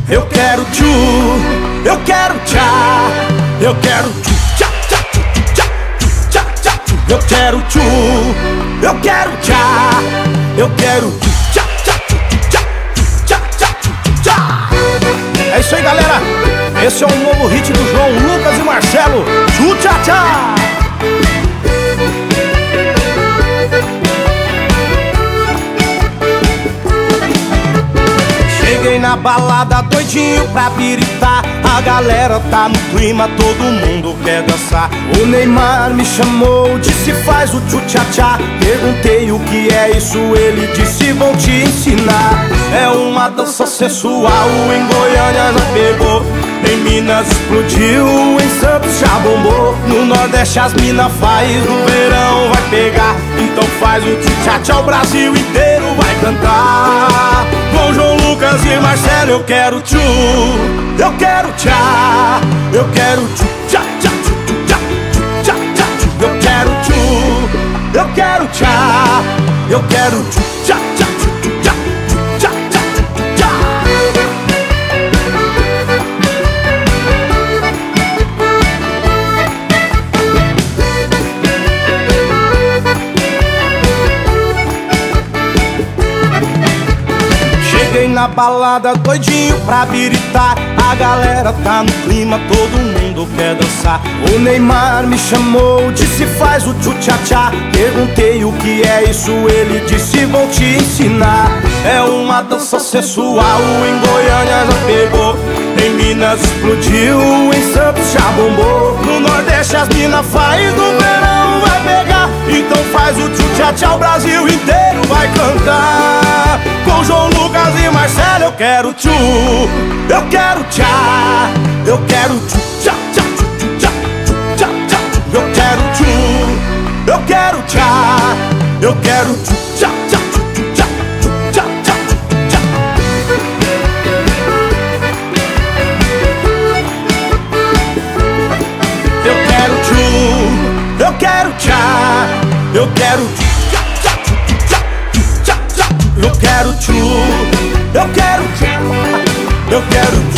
Eu quero tchu, eu quero tchá, eu quero tchu, tchá, tchá, tchá, tchá, tchá, tchá. Eu quero tchu, eu quero tchá, eu quero tchu, tchá, tchá, tchá, tchá, tchá, tchá. É isso aí, galera. Esse é um novo hit do João Lucas e Marcelo. Tchu, tchá, tchá. Cheguei na balada doidinho pra piritar. A galera tá no clima, todo mundo quer dançar. O Neymar me chamou, disse faz o tchu-tchá-tchá. Perguntei o que é isso, ele disse vou te ensinar. É uma dança sensual, em Goiânia já pegou, em Minas explodiu, em Santos já bombou. No Nordeste as mina faz, no verão vai pegar. Então faz o tchu-tchá-tchá, o Brasil inteiro vai cantar. Com João Lucas e Marcelo eu quero tchu, eu quero tchá, eu quero tchu, tchá, tchá, tchu, tchá, tchá, tchá, tchu. Eu quero tchu, eu quero tchá, eu quero tchu, tchá, tchá, tchu, tchá, tchá, tchá, tchá. Cheguei na balada doidinho pra biritar. A galera tá no clima, todo mundo quer dançar. O Neymar me chamou, disse faz o tchu-tchá-tchá. Perguntei o que é isso, ele disse vou te ensinar. É uma dança sensual, em Goiânia já pegou, em Minas explodiu, em Santos já bombou. No Nordeste as mina faz, no verão vai pegar. Então faz o tchu-tchá-tchá, o Brasil inteiro vai cantar. Com João Lucas e Marcelo eu quero tchu, eu quero tchá, eu quero tchu, tchá, tchá, tchu, tchá, tchá, tchá. Eu quero tchu, eu quero tchá, eu quero tchu, tchá, tchá, tchá, tchá, tchá, tchá. Eu quero tchu, eu quero tchá, eu quero tchu, tchá, tchá, tchá, tchá, tchá. Eu quero tchu, eu quero tchá, eu quero tchu.